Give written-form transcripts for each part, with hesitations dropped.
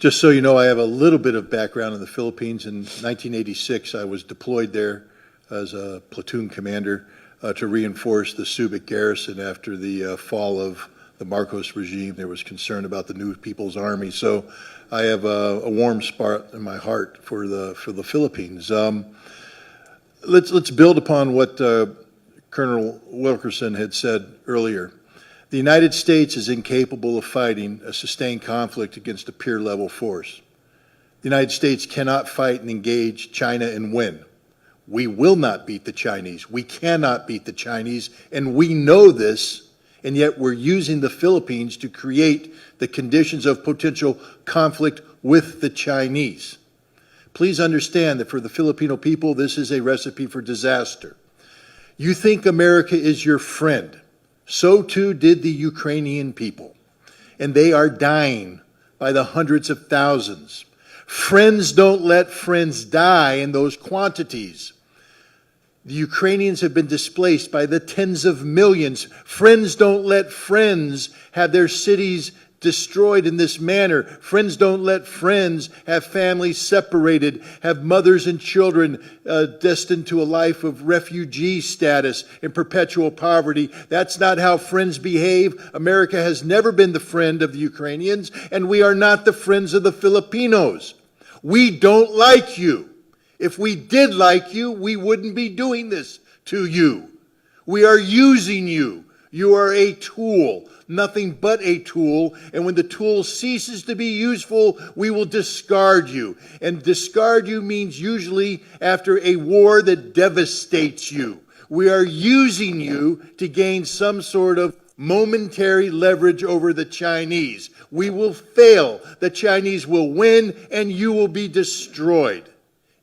Just so you know, I have a little bit of background in the Philippines. In 1986, I was deployed there as a platoon commander to reinforce the Subic garrison after the fall of the Marcos regime. There was concern about the new People's Army. So I have a warm spot in my heart for the Philippines. Let's build upon what Colonel Wilkerson had said earlier. The United States is incapable of fighting a sustained conflict against a peer-level force. The United States cannot fight and engage China and win. We will not beat the Chinese. We cannot beat the Chinese, and we know this, and yet we're using the Philippines to create the conditions of potential conflict with the Chinese. Please understand that for the Filipino people, this is a recipe for disaster. You think America is your friend. So too did the Ukrainian people, and they are dying by the hundreds of thousands. Friends don't let friends die in those quantities. The Ukrainians have been displaced by the tens of millions. Friends don't let friends have their cities destroyed in this manner. Friends don't let friends have families separated, have mothers and children destined to a life of refugee status in perpetual poverty. That's not how friends behave. America has never been the friend of the Ukrainians, and we are not the friends of the Filipinos. We don't like you. If we did like you, we wouldn't be doing this to you. We are using you. You are a tool, nothing but a tool, and when the tool ceases to be useful, we will discard you. And discard you means usually after a war that devastates you. We are using you to gain some sort of momentary leverage over the Chinese. We will fail. The Chinese will win, and you will be destroyed.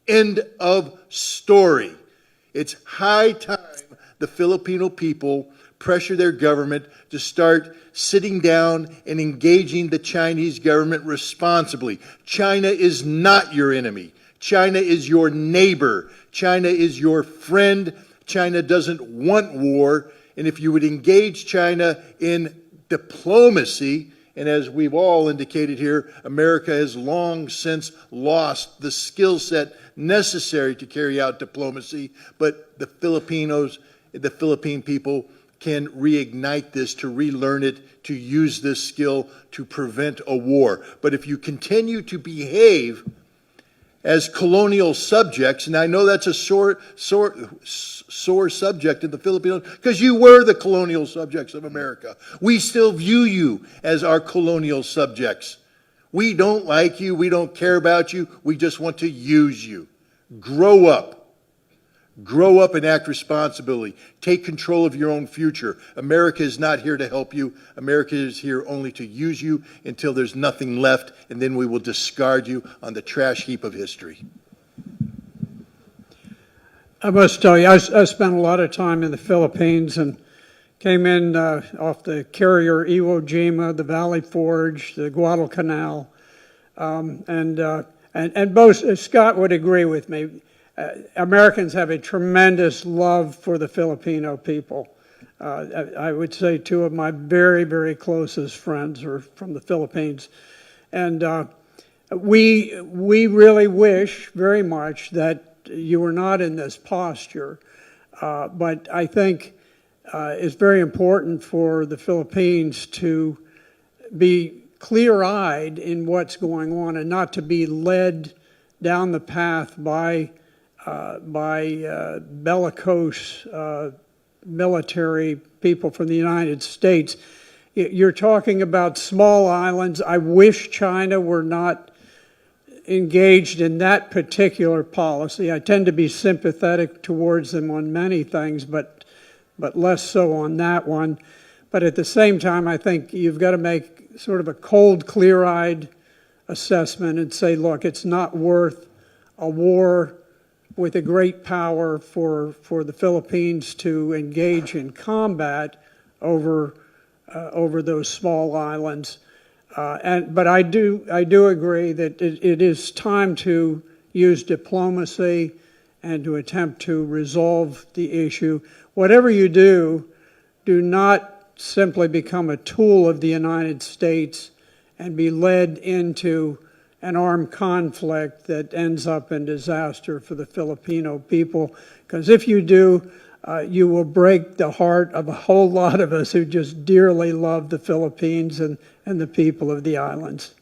End of story. It's high time the Filipino people pressure their government to start sitting down and engaging the Chinese government responsibly. China is not your enemy. China is your neighbor. China is your friend. China doesn't want war. And if you would engage China in diplomacy, and as we've all indicated here, America has long since lost the skill set necessary to carry out diplomacy, but the Philippine people can reignite this, to relearn it, to use this skill to prevent a war. But if you continue to behave as colonial subjects, and I know that's a sore subject in the Philippines, because you were the colonial subjects of America. We still view you as our colonial subjects. We don't like you. We don't care about you. We just want to use you. Grow up. Grow up and act responsibly. Take control of your own future. America is not here to help you. America is here only to use you until there's nothing left, and then we will discard you on the trash heap of history. I must tell you, I spent a lot of time in the Philippines and came in off the carrier Iwo Jima, the Valley Forge, the Guadalcanal, and both, Scott would agree with me. Americans have a tremendous love for the Filipino people. I would say two of my very, very closest friends are from the Philippines. And we really wish very much that you were not in this posture. But I think it's very important for the Philippines to be clear-eyed in what's going on and not to be led down the path by bellicose military people from the United States. You're talking about small islands. I wish China were not engaged in that particular policy. I tend to be sympathetic towards them on many things, but less so on that one. But at the same time, I think you've got to make sort of a cold, clear-eyed assessment and say, look, it's not worth a war with a great power for the Philippines to engage in combat over those small islands. But I do agree that it is time to use diplomacy and to attempt to resolve the issue. Whatever you do, do not simply become a tool of the United States and be led into an armed conflict that ends up in disaster for the Filipino people. Because if you do, you will break the heart of a whole lot of us who just dearly love the Philippines and the people of the islands.